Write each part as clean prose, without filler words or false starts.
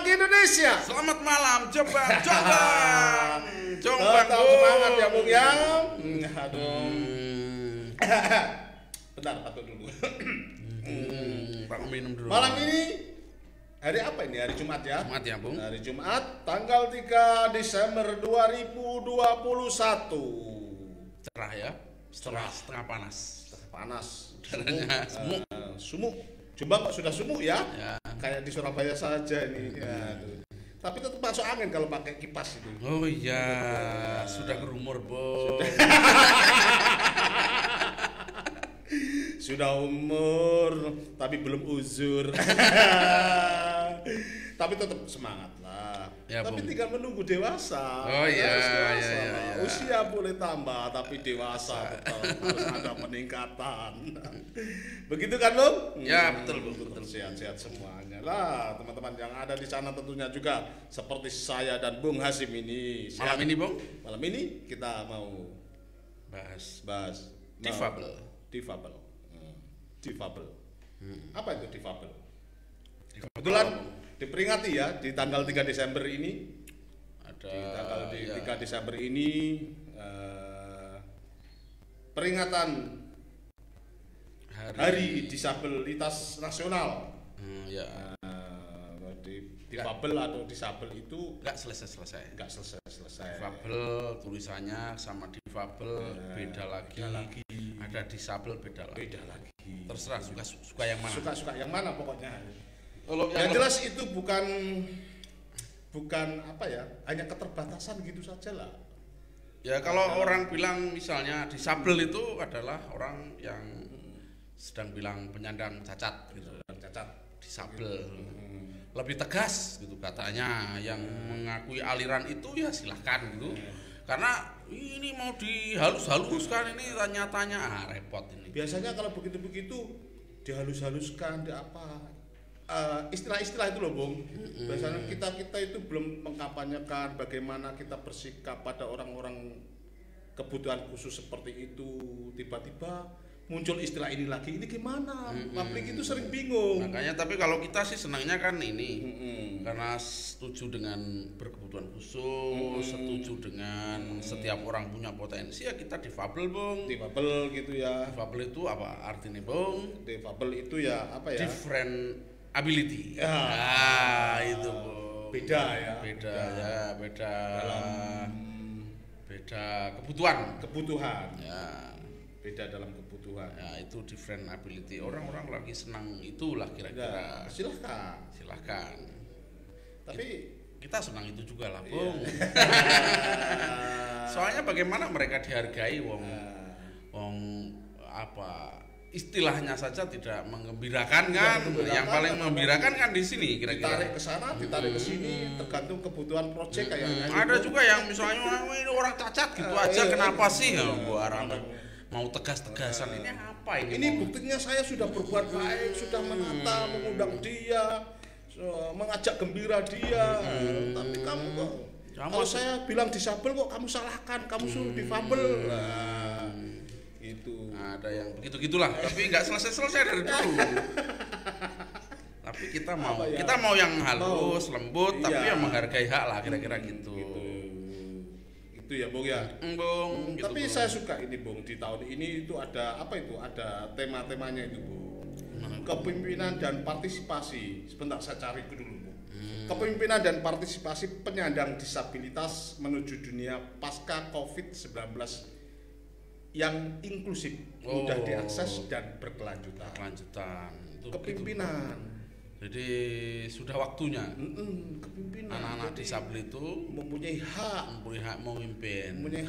pagi Indonesia. Selamat malam, Jombang. Tetap semangat ya Bung ya. Aduh. Bentar, batuk dulu. Pak minum dulu. Malam ini hari apa ini? Hari Jumat ya? Jumat ya, Bung. Hari Jumat, tanggal 3 Desember 2021. Cerah ya. Setengah panas. Panas. Udaranya Sumuk. Jombang kok sudah sumuk ya? Ya. Kayak di Surabaya saja ini. Aduh. Tapi tetap masuk angin kalau pakai kipas itu. Oh iya, sudah berumur, Bung. Sudah umur, tapi belum uzur. Tapi tetap semangat lah. Ya, tapi Bung. tinggal menunggu dewasa. Oh iya, Harus dewasa iya. lah. Usia boleh tambah, tapi dewasa tetap harus ada peningkatan. Begitu kan, Bung? Ya, betul, Bung. Betul, sehat-sehat semuanya lah. Teman-teman yang ada di sana tentunya juga seperti saya dan Bung Hasim ini. Malam ini, Bung, Malam ini kita mau bahas difabel. Difabel. Apa itu difabel? Kebetulan diperingati ya di tanggal 3 Desember ini. ada Di tanggal ya, 3 Desember ini peringatan Hari Disabilitas Nasional. Ya. Difabel atau disabel itu Enggak selesai. enggak selesai. Difabel tulisannya sama difabel beda lagi. Ada disabel beda lagi. Terserah suka yang mana. Suka yang mana pokoknya. Kalau Yang jelas itu bukan apa ya, hanya keterbatasan gitu saja lah. ya kalau orang bilang misalnya disabel itu adalah orang yang sedang bilang penyandang cacat gitu. Cacat. Disabel. Lebih tegas gitu katanya. Yang mengakui aliran itu ya silahkan gitu. Karena ini mau dihalus-haluskan ini tanya-tanya repot ini. Biasanya kalau begitu-begitu dihalus-haluskan, di apa istilah-istilah itu loh, Bung. Biasanya kita itu belum mengkampanyekan bagaimana kita bersikap pada orang-orang kebutuhan khusus seperti itu. Tiba-tiba muncul istilah ini lagi, ini gimana? Publik itu sering bingung. Makanya tapi kalau kita sih senangnya kan ini karena setuju dengan berkebutuhan khusus, setuju dengan setiap orang punya potensi ya kita difabel, Bung. Difabel gitu ya. Difabel itu apa artinya, Bung? Difabel itu ya apa ya? Different ability. Ya. Nah, itu, Bung. Beda ya. Beda. Dalam Beda kebutuhan. Ya. Beda dalam kebutuhan. Ya, itu different ability. Orang-orang lagi senang itulah kira-kira. Ya, silahkan. Tapi Kita senang itu juga lah, Bung. Soalnya bagaimana mereka dihargai, wong apa istilahnya saja tidak menggembirakan kan? Yang paling membirakan kan di sini kira-kira. ditarik ke sana, ditarik ke sini, tergantung kebutuhan proyek kayaknya. Ada juga yang misalnya ini orang cacat gitu aja, kenapa sih? Ya, gua mau tegas-tegasan ini apa ini? Ini buktinya saya sudah berbuat baik, sudah menata, mengundang dia, mengajak gembira dia. Tapi kamu kok, kalau saya bilang disabel kok kamu salahkan, kamu suruh difabel. Nah, itu. Ada yang begitu-gitulah, tapi nggak selesai dari dulu. Tapi kita mau yang halus, lembut, tapi yang menghargai hak lah kira-kira gitu. Itu ya, Bung ya. Bung, gitu, Tapi Bung. saya suka ini, Bung, di tahun ini itu ada apa itu? Ada tema-temanya itu, Bung. Kepemimpinan dan partisipasi. Sebentar saya cari dulu, Bung. Kepemimpinan dan partisipasi penyandang disabilitas menuju dunia pasca COVID-19 yang inklusif, mudah diakses dan berkelanjutan. Itu Kepemimpinan. Jadi sudah waktunya Kepemimpinan. anak-anak disabel itu mempunyai hak memimpin. mempunyai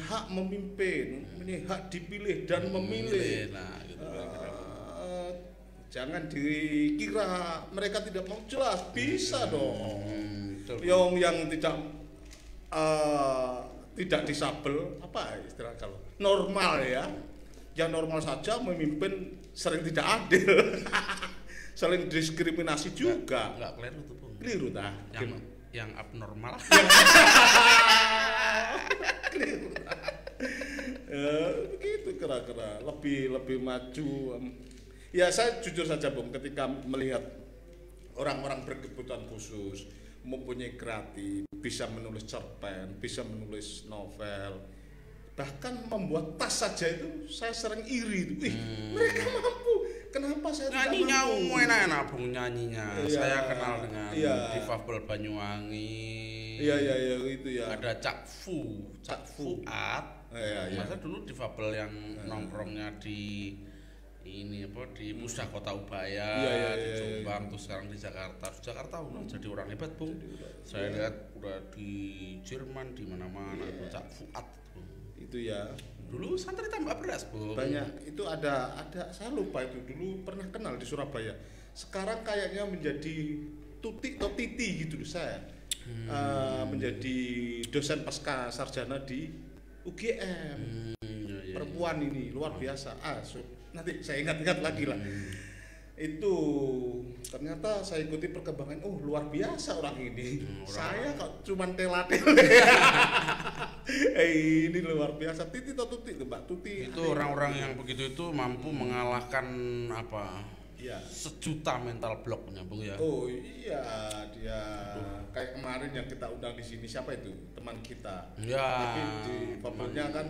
hak dipilih dan memilih. Nah, gitu. Jangan dikira mereka tidak mau, jelas bisa dong. Betul. Yang tidak disabel, apa istilah kalau normal ya, yang normal saja memimpin sering tidak adil. Saling diskriminasi juga. Enggak keliru tuh, Bung. Keliru tah. Yang abnormal. Keliru. Begitu kira-kira, lebih maju. Ya saya jujur saja, Bung, ketika melihat orang-orang berkebutuhan khusus, mempunyai kreatif, bisa menulis cerpen, bisa menulis novel, bahkan membuat tas saja itu saya sering iri. Wih, mereka mampu. Kenapa saya tidak Nyanyinya mampu? enak-enak Bung nyanyinya. Iya, Saya kenal dengan iya. difabel Banyuwangi. Iya itu ya. Ada Cak Fuad. Iya. Masa dulu difabel yang nongkrongnya di ini apa di Pusdah Kota Ubaya, Iya, di iya. Jombang, terus sekarang di Jakarta. Di Jakarta udah jadi orang hebat Bung. Saya lihat udah di Jerman di mana-mana itu Cak Fuad itu. Itu ya. Dulu santri tambah beras Bung. Banyak itu ada saya lupa itu dulu pernah kenal di Surabaya. Sekarang kayaknya menjadi tuti atau titi gitu saya. Menjadi dosen pasca sarjana di UGM. Iya. Perempuan ini luar biasa. Nanti saya ingat-ingat lagi lah. Itu ternyata saya ikuti perkembangan. Oh luar biasa orang ini. Saya kok cuman tela-tele. Ini luar biasa. Titi atau Tuti itu Mbak Tuti. Itu orang-orang yang begitu itu mampu mengalahkan apa? Iya. Sejuta mental blocknya Bung ya. Oh iya dia kayak kemarin yang kita undang di sini siapa itu teman kita. Ya. Tapi di favoritnya kan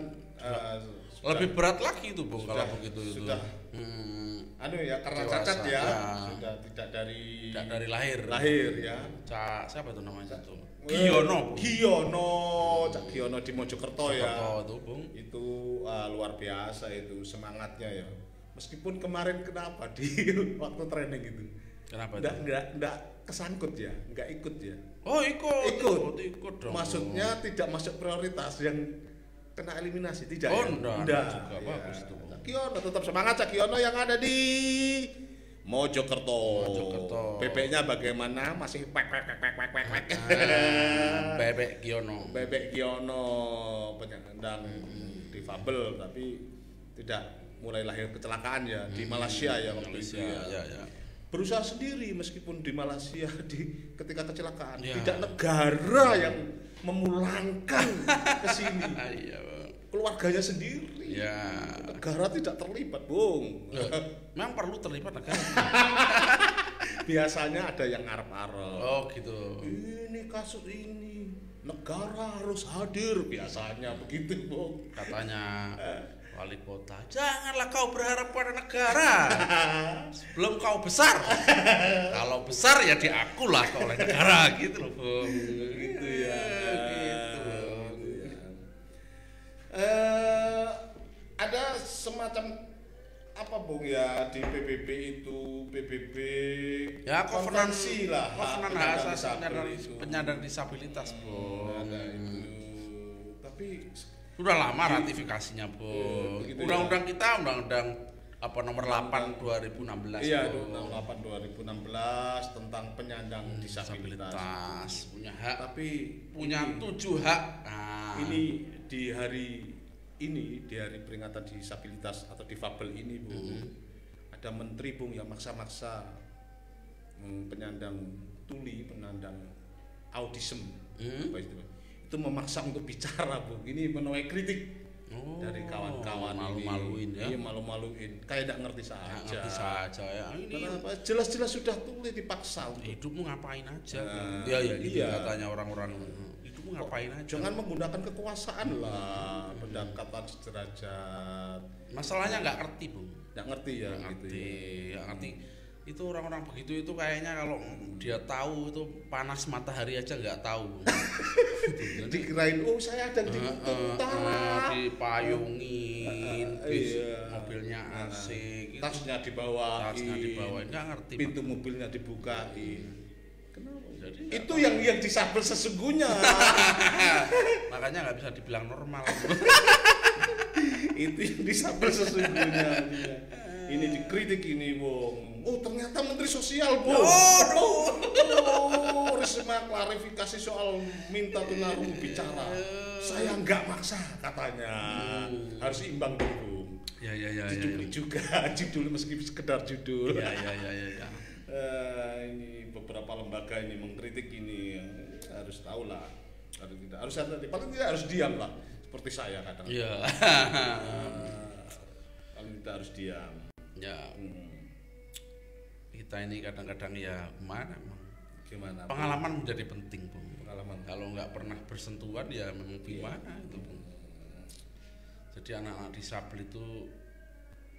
Lebih berat lagi itu Bung sudah, kalau begitu itu. Sudah. Anu ya karena Dewasa, cacat ya. ya. Sudah tidak dari lahir. ya. Siapa itu namanya itu? Giono. Bung. Cak Giono di Mojokerto ya. Itu Bung. Itu luar biasa itu semangatnya ya. Meskipun kemarin kenapa di waktu training itu Kenapa itu? enggak kesangkut ya, enggak ikut ya. Oh ikut dong. Maksudnya tidak masuk prioritas yang kena eliminasi tidak Oh, ya? enggak. Juga bagus itu. Cak Giono tetap semangat Cak Giono yang ada di Mojokerto. Bebeknya bagaimana? Masih pek. Bebek Giono. Bebek Giono penyandang difabel tapi tidak mulai lahir kecelakaan ya di Malaysia ya waktu itu ya. Ya. Berusaha sendiri meskipun di Malaysia ketika kecelakaan Ya. tidak negara yang memulangkan ke sini. Iya, Bung. Keluarganya sendiri. Ya. Negara tidak terlibat, Bung. Memang perlu terlibat negara. Biasanya ada yang arep-arep. Oh gitu. Ini kasus ini negara harus hadir biasanya begitu, Bung. Katanya wali kota, janganlah kau berharap pada negara sebelum kau besar. Kalau besar ya diakulah oleh negara gitu loh Bung. Gitu ya. Gitu. Ada semacam apa Bung ya di PBB itu PBB Ya konvensi lah Kovenan penyandang hak asasi disabilitas itu. penyandang disabilitas Bung. Ada itu. Tapi Sudah lama ratifikasinya Bung. Begitu Undang-undang kita undang-undang apa nomor 8 2016 iya Bung. Undang 8 2016 tentang penyandang disabilitas. Punya hak, Tapi punya ini- 7 hak. Nah, ini di hari peringatan disabilitas atau difabel ini Bung, ada menteri Bung yang maksa-maksa penyandang tuli, penyandang autism, apa itu memaksa untuk bicara Bung. Ini menuai kritik dari kawan-kawan malu-maluin ini. ya. Iya, malu-maluin. Kayak tidak ngerti saja. Nggak ngerti saja ya. Ini Kenapa? Jelas-jelas sudah tuli dipaksa. hidupmu ngapain aja? Nah, Iya gitu iya. katanya orang-orang. Hidupmu ngapain aja? Jangan menggunakan kekuasaan lah, pendekatan sederajat. Masalahnya nggak ngerti Bung. Nggak ngerti ya, Nggak gitu ngerti, ya. nggak ngerti. Itu orang-orang begitu itu kayaknya kalau dia tahu itu panas matahari aja nggak tahu. Dikirain saya ada di kutub utara. Dipayungin, bis, Iya. mobilnya AC, gitu. Tasnya dibawain. Tasnya dibawain, nggak ngerti. Pintu mobilnya dibukain. Kenapa? Jadi Itu yang disabel sesungguhnya. makanya nggak bisa dibilang normal. Itu yang disabel sesungguhnya. Ini dikritik ini, Bung. Oh, ternyata Menteri Sosial, Bung. Risma klarifikasi soal minta tunarungu bicara. Saya nggak maksa katanya. Harus imbang dulu. Ya. Judul juga, judul meski sekedar judul. Ya. Ini beberapa lembaga ini mengkritik ini harus tahu lah. Harus hati-hati. Paling tidak harus diam lah. Seperti saya kadang. Iya. Paling tidak harus diam. Ya. Kita ini kadang-kadang ya gimana emang. Gimana? Pengalaman menjadi penting, Bung. Pengalaman. Kalau nggak pernah bersentuhan ya memang gimana itu, Bung. Jadi anak-anak disabel itu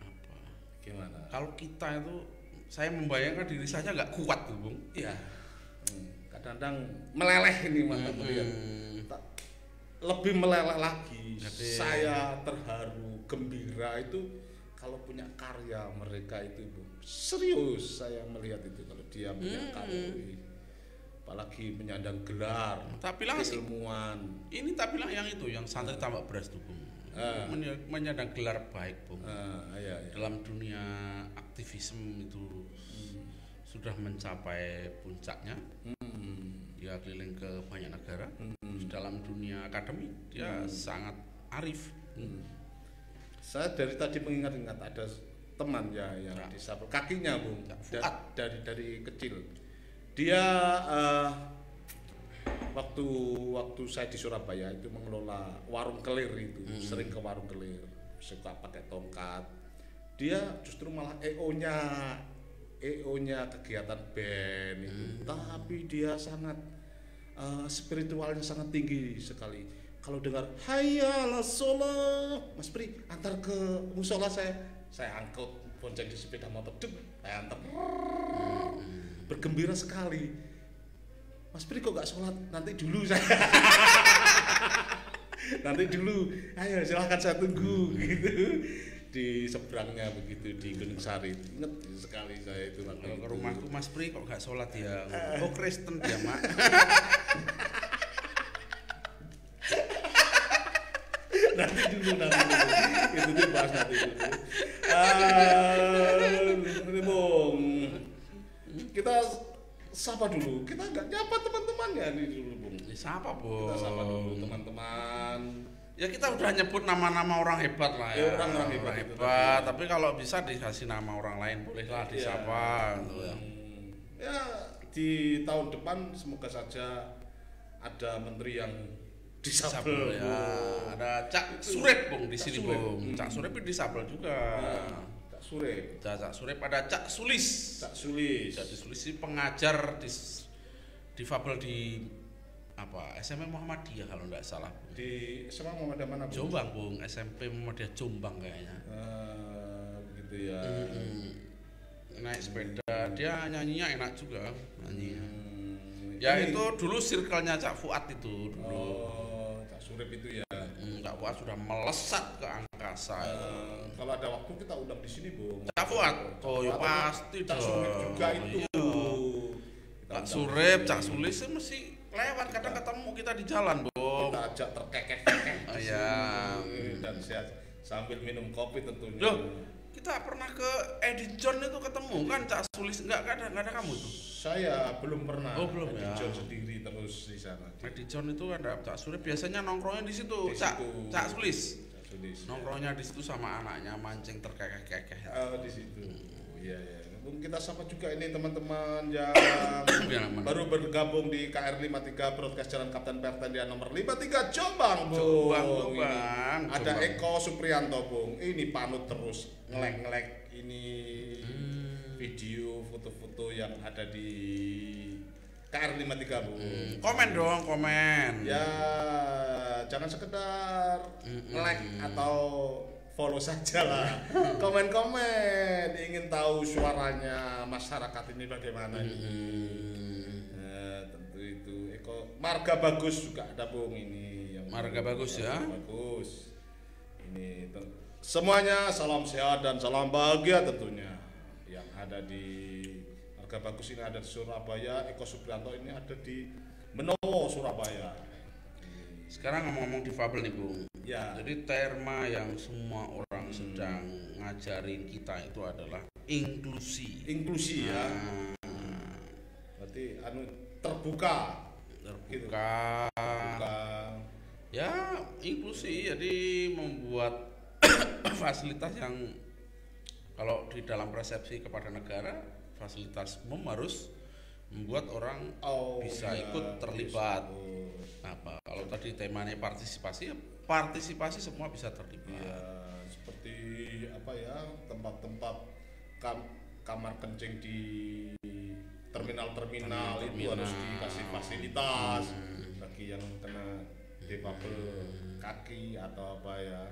apa? Gimana? Kalau kita itu, saya membayangkan diri saya nggak kuat tuh, Bung. Iya. Kadang-kadang meleleh ini mata melihat. Lebih meleleh lagi. Jadi, saya terharu, gembira itu kalau punya karya mereka itu, Bu. Serius saya melihat itu kalau dia punya karya. Apalagi menyandang gelar tak bilang sih, ilmuwan. ini tak bilang yang itu, yang santri tambak beras tuh, Bung. Menyandang gelar baik, Bung. Iya. Dalam dunia aktivisme itu sudah mencapai puncaknya. Dia keliling ke banyak negara. Dalam dunia akademik dia sangat arif. Saya dari tadi mengingat-ingat ada teman ya yang disabel kakinya, Bung. Dari kecil. Dia waktu saya di Surabaya itu mengelola warung kelir itu, sering ke warung kelir, suka pakai tongkat. Dia justru malah EO-nya kegiatan band itu, tapi dia sangat spiritualnya sangat tinggi sekali. Kalau dengar hayya ala sholat, Mas Pri antar ke musola, saya angkut bonceng di sepeda motor, saya antar, bergembira sekali. Mas Pri kok gak sholat? Nanti dulu saya. Nanti dulu, ayo silahkan saya tunggu gitu. Di seberangnya begitu di Gunung Sari, inget sekali saya itu. Kalau ke rumahku Mas Pri kok gak sholat ya? Oh Kristen dia, Mak. nanti dulu itu dibahas nanti dulu. Ini Bung, kita sapa dulu, kita nggak nyapa teman-temannya nih dulu, Bung. Siapa, Bung? Kita sapa dulu teman-teman. Ya kita udah nyebut nama-nama orang hebat lah ya. Orang hebat. Tapi kalau bisa dikasih nama orang lain bolehlah disapa gitu ya. Ya di tahun depan semoga saja ada menteri yang disabel ya. Ada Cak Surip, Bung, di sini, Bung. Cak Surip disabel juga. Cak Surip. Cak Surip, ada Cak Sulis. Cak Sulis. Cak Sulis ini pengajar difabel di apa? SMP Muhammadiyah kalau enggak salah, Bung. Di SMA Muhammadiyah mana, Bung? Jombang, Bung. SMP Muhammadiyah Jombang kayaknya. Begitu ya. Naik sepeda, dia nyanyinya enak juga nyanyinya. Ya ini, itu dulu circle-nya Cak Fuad itu dulu. Cak Surip itu ya. Cak Fuad sudah melesat ke angkasa. Kalau ada waktu kita undang di sini, Bung. Cak Fuad, ya pasti Cak Surip juga itu. Cak Surip, Cak Sulis mesti lewat, kadang ketemu kita di jalan, Bung. Kita ajak terkekeh. Iya. Dan saya sambil minum kopi tentunya. Loh, kita pernah ke Edi John itu ketemu kan Cak Sulis, enggak ada kamu tuh. Saya belum pernah. Oh, belum ya. Edi John sendiri terus di sana. Edi John itu ada Cak Surip, biasanya nongkrongnya di situ. Cak Sulis. Nongkrongnya di situ sama anaknya mancing terkekeh-kekeh. Di situ. Iya. Mungkin kita sapa juga ini teman-teman yang baru bergabung di KR 53 Broadcast Jalan Kapten Pertendian nomor 53 Jombang, Bung. Jombang. Ada Eko Suprianto, Bung. Ini panut terus ngelek-ngelek ini video foto-foto yang ada di KR 53, Bung. Komen dong, komen. Ya, jangan sekedar like atau follow saja lah. Komen-komen, ingin tahu suaranya masyarakat ini bagaimana ini. Tentu itu Eko Marga Bagus juga ada, Bung, ini yang Marga Bagus ya. Bagus. Ini semuanya salam sehat dan salam bahagia tentunya. Yang ada di Marga Bagus ini ada di Surabaya, Eko Suprianto ini ada di Menowo, Surabaya. Sekarang ngomong-ngomong difabel nih, Bung. Ya. Jadi terma yang semua orang sedang ngajarin kita itu adalah inklusi. Inklusi ya. Berarti terbuka. Terbuka. Ya, inklusi jadi membuat fasilitas yang kalau di dalam persepsi kepada negara, fasilitas umum harus membuat orang bisa ikut terlibat. Apa kalau tadi temanya partisipasi, ya partisipasi semua bisa terlibat. Ya, seperti apa ya, tempat-tempat kamar kencing di terminal itu harus dikasih fasilitas bagi yang kena difabel kaki atau apa ya.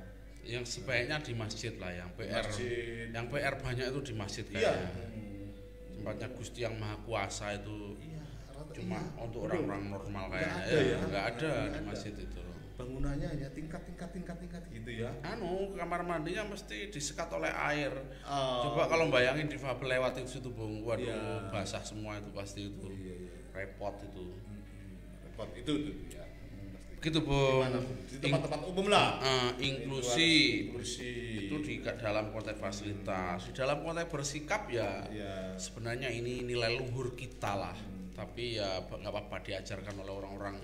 Yang sebaiknya di masjid lah, yang PR banyak itu di masjid kayaknya. Tempatnya Gusti yang Maha Kuasa itu cuma untuk orang-orang normal kayaknya. Nggak ada di masjid itu. Bangunannya hanya tingkat gitu ya. Kamar mandinya mesti disekat oleh air. Coba kalau bayangin difabel lewat itu Bung, waduh basah semua itu pasti itu. Repot itu. Repot itu ya. Begitu Bung. Di tempat-tempat umum lah. Inklusi. Itu di dalam konteks fasilitas. Di dalam konteks bersikap ya. Sebenarnya ini nilai luhur kita lah. Tapi ya nggak apa-apa diajarkan oleh orang-orang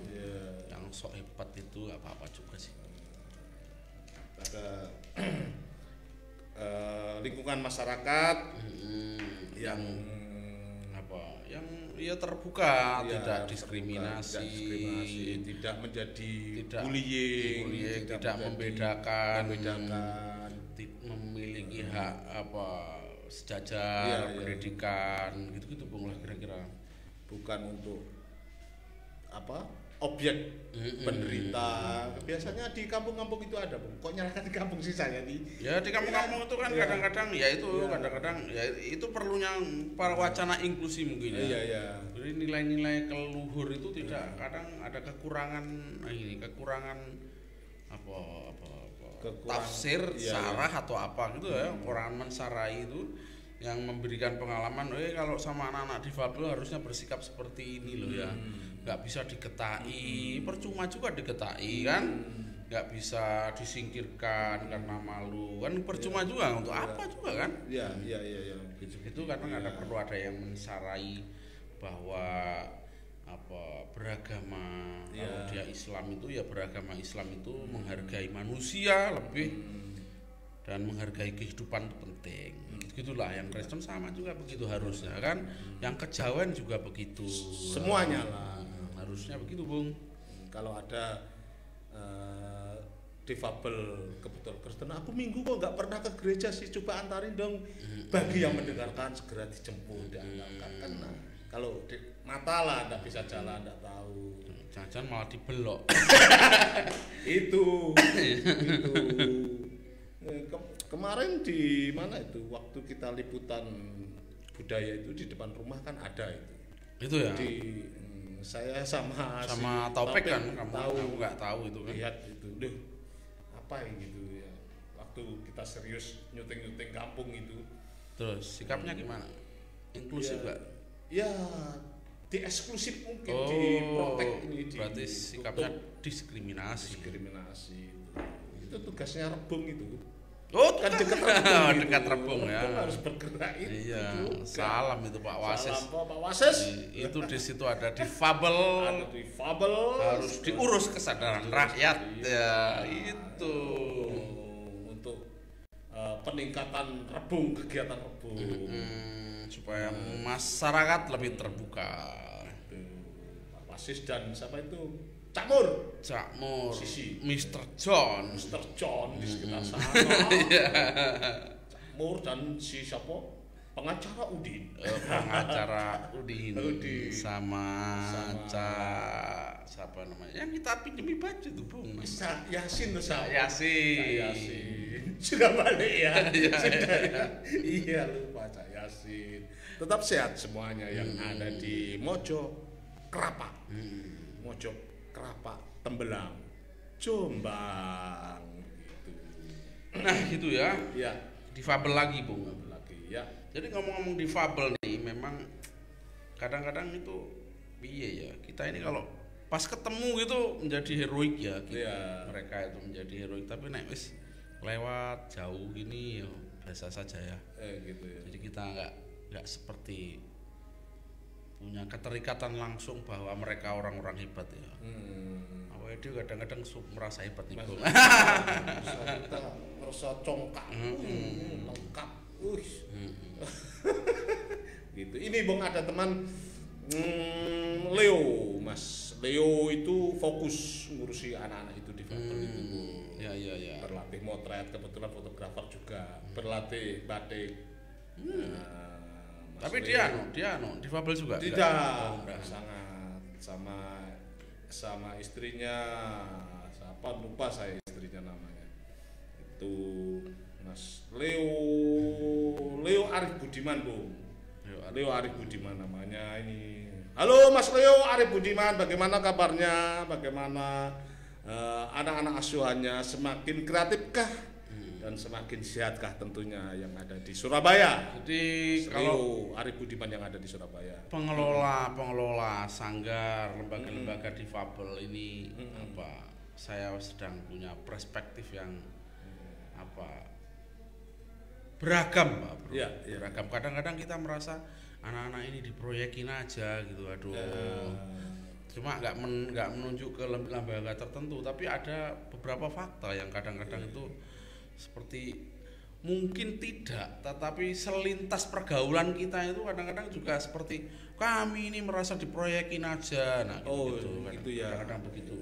yang sok hebat itu, nggak apa-apa juga sih. Ada lingkungan masyarakat yang ya terbuka, tidak diskriminasi, tidak menjadi bullying, tidak membedakan, memiliki hak sejajar, pendidikan, gitu-gitu Bung lah kira-kira. Bukan untuk objek penderita. Biasanya di kampung-kampung itu ada, Bung. Kok nyalakan di kampung sih saya nih? Ya di kampung-kampung itu kan kadang-kadang kadang-kadang itu perlunya para wacana inklusi mungkin ya. Jadi nilai-nilai keluhur itu tidak kadang ada kekurangan tafsir, sarah atau apa gitu ya. Orang mensarai itu yang memberikan pengalaman, kalau sama anak-anak difabel harusnya bersikap seperti ini loh ya, nggak bisa digetai, percuma juga digetai kan, nggak bisa disingkirkan karena malu kan, percuma juga untuk apa juga kan? Itu kadang perlu ada yang mensarai bahwa beragama, kalau dia Islam itu ya beragama Islam itu menghargai manusia lebih dan menghargai kehidupan itu penting. Gitulah, yang Kristen sama juga begitu harusnya kan, yang kejawen juga begitu, semuanya lah harusnya begitu Bung. Kalau ada difabel kebetulan Kristen, aku minggu kok nggak pernah ke gereja sih, coba antarin dong, bagi yang mendengarkan segera dijemput diantarkan kan. Kalau di mata lah nggak bisa jalan, nggak tahu, jangan malah dibelok. itu kemarin di mana itu waktu kita liputan budaya itu di depan rumah kan ada itu ya saya sama Taufik kan, kamu nggak tahu itu kan, lihat itu apa gitu ya, waktu kita serius nyuting kampung itu. Terus sikapnya gimana, inklusif nggak? Ya di eksklusif mungkin, di protek ini, berarti sikapnya diskriminasi. Itu tugasnya Rebung itu. Kan dekat Rebung. Dekat Rebung ya. Harus bergerak itu. Iya. Salam itu Pak Wasis. Salam Pak Wasis. Itu di situ ada difabel. Harus diurus kesadaran rakyat ya itu. Untuk peningkatan Rebung, kegiatan Rebung. Supaya masyarakat lebih terbuka. Pak Wasis dan siapa itu? Cak Mur, Sisi, Mr. John di sekitar sana. Cak Mur dan si siapa? Pengacara Udin. Pengacara Udin. Sama Cak siapa namanya? Yang kita pinjemi baju tuh Bung. Yasin. Sudah balik ya. Iya lupa Cak Yasin. Tetap sehat semuanya yang ada di Mojo Kelapa. Kelapa Tembelang, Jombang gitu. Nah gitu ya. Difabel lagi Bung. Ya. Jadi ngomong-ngomong difabel nih, memang kadang-kadang itu piye ya, kita ini kalau pas ketemu gitu menjadi heroik ya, mereka itu menjadi heroik, tapi nek wis lewat jauh gini ya biasa saja ya. Gitu ya. Jadi kita nggak seperti punya keterikatan langsung bahwa mereka orang-orang hebat ya. Awalnya dia kadang-kadang merasa hebat nih Bung. Kita merasa congkak, lengkap, gitu. Ini Bung ada teman Leo, Mas Leo itu fokus ngurusi anak-anak itu di difabel itu Bung. Ya. Berlatih motret, kebetulan fotografer juga, berlatih batik. Tapi Leo. dia difabel juga. Tidak, enggak. sangat sama istrinya, siapa lupa saya istrinya namanya. Itu Mas Leo Arif Budiman, Bu. Leo Arif Budiman namanya ini. Halo Mas Leo Arif Budiman, bagaimana kabarnya? Bagaimana anak-anak asuhannya, semakin kreatifkah dan semakin sehatkah tentunya yang ada di Surabaya? Jadi Leo kalau Arif Budiman yang ada di Surabaya. pengelola sanggar, lembaga-lembaga difabel ini apa? Saya sedang punya perspektif yang apa? Beragam, Pak Bro. Iya. Beragam. Kadang-kadang kita merasa anak-anak ini diproyekin aja gitu, aduh. Cuma nggak menunjuk ke lembaga tertentu, tapi ada beberapa fakta yang kadang-kadang itu seperti mungkin tidak, tetapi selintas pergaulan kita itu kadang-kadang juga seperti kami ini merasa diproyekin aja, nah gitu, itu ya. Kadang-kadang begitu.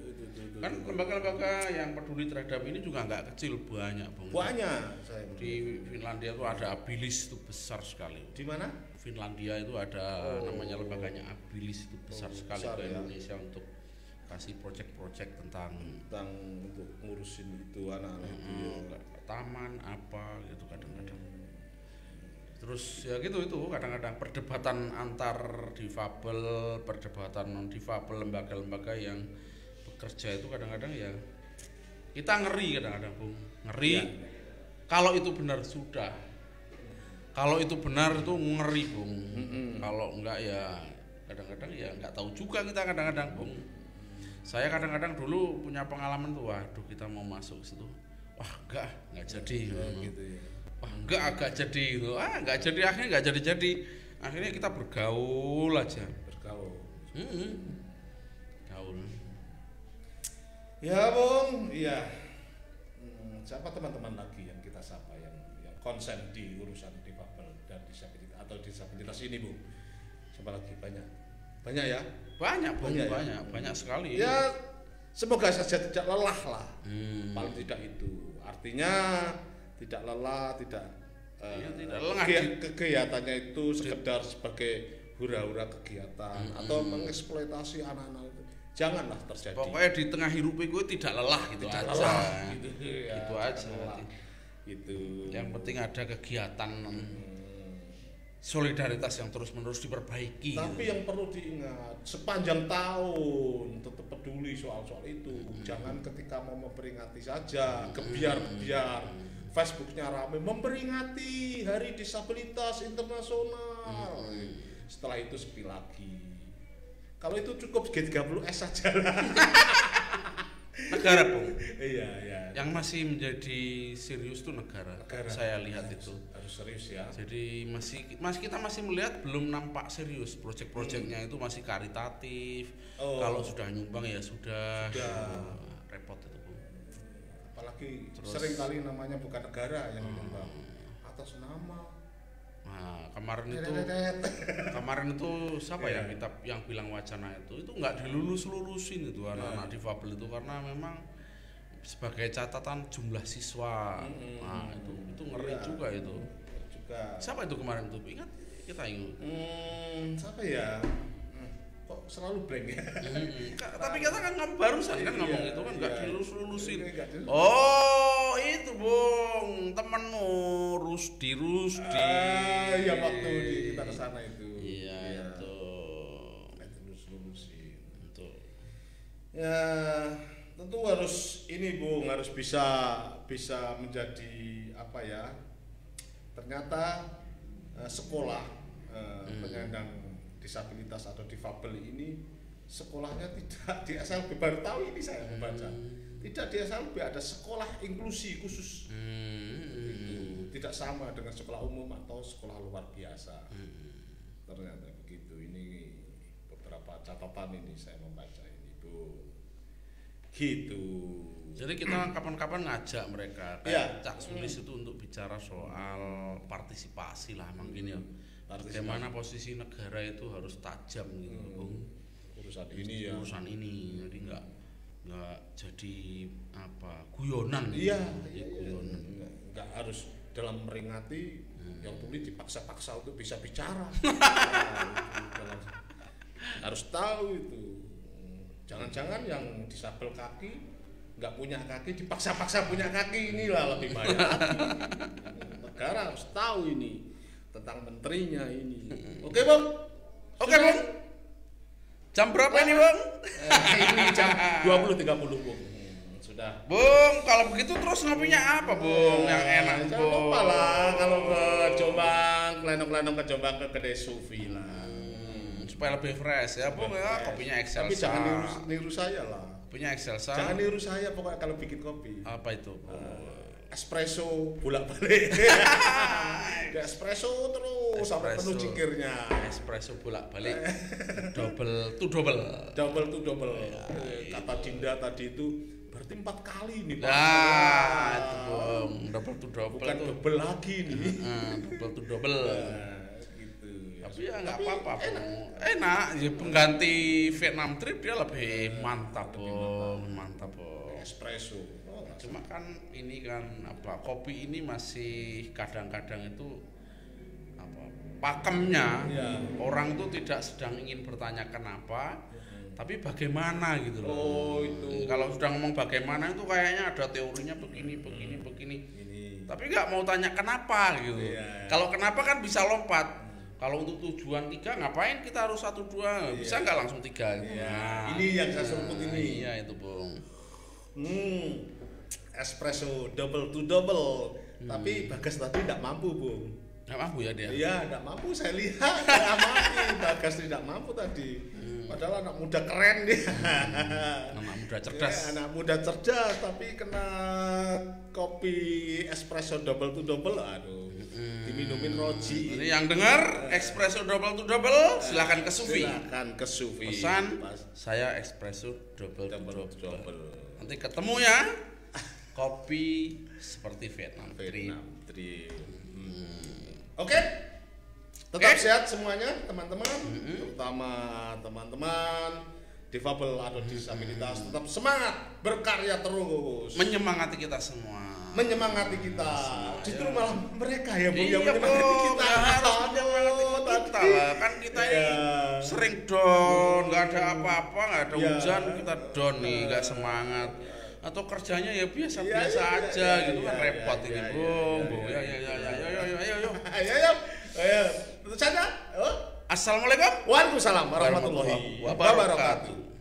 Kan lembaga-lembaga yang peduli terhadap ini juga nggak kecil, banyak Bung. Banyak saya. Di Finlandia itu ada Abilis, itu besar sekali. Di mana? Finlandia itu ada namanya lembaganya Abilis, itu besar sekali besar ke ya. Indonesia untuk kasih proyek-proyek tentang untuk ngurusin itu anak-anak itu ya. taman apa gitu kadang-kadang. Terus ya gitu itu kadang-kadang perdebatan antar difabel, perdebatan non difabel, lembaga-lembaga yang bekerja itu kadang-kadang ya kita ngeri kadang-kadang Bung, ngeri. Ya. Kalau itu benar sudah, kalau itu benar itu ngeri Bung. Kalau enggak ya kadang-kadang ya nggak tahu juga kita kadang-kadang Bung. Saya kadang-kadang dulu punya pengalaman tuh, waduh kita mau masuk situ, wah nggak jadi, Gitu ya. wah agak jadi gitu, nggak jadi, akhirnya nggak jadi, akhirnya kita bergaul aja, Bergaul. gaul. Ya Bung, iya. Siapa teman-teman lagi yang kita sapa yang konsen di urusan difabel dan disabilitas atau disabilitas ini Bung? Siapa lagi? Banyak ya? Banyak Bung, Banyak ya? banyak sekali. Ya semoga saja tidak lelah lah. Paling tidak itu. Artinya tidak lelah, tidak tidak lengah. kegiatannya itu sekedar sebagai hura-hura kegiatan atau mengeksploitasi anak-anak itu. Janganlah terjadi. Pokoknya di tengah hirup itu tidak lelah gitu Tidak aja. lelah, gitu ya, Itu jangan aja. lelah. Gitu. Yang penting ada kegiatan solidaritas yang terus-menerus diperbaiki. Tapi yang perlu diingat, sepanjang tahun tetap peduli soal-soal itu. Jangan ketika mau memperingati saja, gebiar-gebiar. Facebooknya ramai memperingati Hari Disabilitas Internasional. Setelah itu sepi lagi. Kalau itu cukup G30S saja lah. Negara Bung. Iya, iya. Yang masih menjadi serius tuh negara. Saya lihat itu. Harus serius ya. Jadi kita masih melihat belum nampak serius proyek-proyeknya itu masih karitatif. Kalau sudah nyumbang ya sudah. Repot itu Bung. Apalagi sering kali namanya bukan negara yang menyumbang atas nama. Nah, kemarin itu siapa ya kita yang bilang wacana itu nggak dilulus-lulusin itu anak-anak difabel itu karena memang sebagai catatan jumlah siswa. Nah, itu ngeri juga itu. Siapa itu kemarin tuh? Ingat? Kita ingat. Siapa ya? Kok selalu blank ya? Tapi kita kan barusan kan ngomong itu kan nggak dilulus-lulusin. Oh, itu Bung, temanmu Rusdi. Yang waktu kita ke sana itu. Iya, itu. Lulus-lulusin. Itu. Ya, tentu harus ini Bung, harus bisa menjadi apa ya? Ternyata sekolah penyandang disabilitas atau difabel ini sekolahnya tidak di SLB, baru tahu ini saya membaca. Tidak di SLB, ada sekolah inklusi khusus. Itu tidak sama dengan sekolah umum atau sekolah luar biasa. Ternyata begitu. Ini beberapa catatan ini saya membaca ini Bu. Gitu. Jadi kita kapan-kapan ngajak mereka kayak Cak Sulis itu untuk bicara soal partisipasi lah mungkin ya. Bagaimana posisi negara itu harus tajam gitu, Bung. Urusan ini ya. Urusan ini, jadi nggak jadi apa guyonan. Iya, guyonan. Nggak harus dalam meringati Yang tuli dipaksa-paksa untuk bisa bicara. Harus tahu itu. Jangan-jangan yang disabel kaki nggak punya kaki dipaksa-paksa punya kaki, inilah lebih bahaya lagi. Negara harus tahu ini tentang menterinya ini. Oke Bang? Oke Bang. Jam berapa ini Bang? Ini jam 20.30 Bang. Sudah. Bung, kalau begitu terus ngopinya apa Bung yang enak Jangan Bung? lupa lah kalau ke Jombang, Lenong-lenong ke Jombang ke kedai Sufi lah. Supaya lebih fresh ya Bung ya, kopinya Excelsa. Tapi jangan niru saya lah. Kopinya Excelsa. Jangan niru saya pokoknya kalau bikin kopi. Apa itu? Espresso bolak-balik. Espresso terus sampai penuh cingkirnya. Espresso bolak-balik. Double to double. Double to double. Kata Dinda tadi itu berarti 4 kali nih Pak. Nah, itu Bung, double to double. Bukan itu. double lagi nih. Double to double. Gitu. Tapi ya nggak apa-apa Bung. Enak, ya pengganti Vietnam trip dia lebih mantap Bung. Mantap Bung. Espresso. Cuma kan ini kan apa, kopi ini masih kadang-kadang itu apa, pakemnya orang tuh tidak sedang ingin bertanya kenapa, tapi bagaimana gitu loh. Oh itu. Kalau sudah ngomong bagaimana itu kayaknya ada teorinya begini. Tapi nggak mau tanya kenapa gitu. Kalau kenapa kan bisa lompat. Kalau untuk tujuan 3 ngapain kita harus 1, 2, bisa nggak langsung 3 gitu. Nah, ini yang saya seruput ini. Iya itu Bung. Espresso double to double. Tapi Bagas tadi tidak mampu Bung. Nggak mampu ya dia? Iya, tidak mampu, saya lihat. Saya amati Bagas tidak mampu tadi. Padahal anak muda keren dia. Anak muda cerdas. Ya, anak muda cerdas, tapi kena kopi espresso double to double, aduh. Diminumin Roji. Ini yang dengar espresso double to double, silakan ke Sufi. Silakan ke Sufi. Pesan saya espresso double to Double. double. Nanti ketemu ya. Kopi seperti Vietnam Trip. Oke. Tetap sehat semuanya teman-teman, terutama teman-teman difabel atau disabilitas, tetap semangat berkarya terus. Menyemangati kita semua. Menyemangati kita. Justru malah mereka ya Bung Iya, yang menyemangati Bung, kita. ya harus menyemangati kita lah. Kan kita ini sering down, nggak ada apa-apa, nggak ada hujan, kita down nih, nggak semangat. Atau kerjanya ya biasa-biasa aja gitu kan repot ini Bung. Ya. Ayo. Tentu saja. Assalamualaikum Waalaikumsalam warahmatullahi wabarakatuh.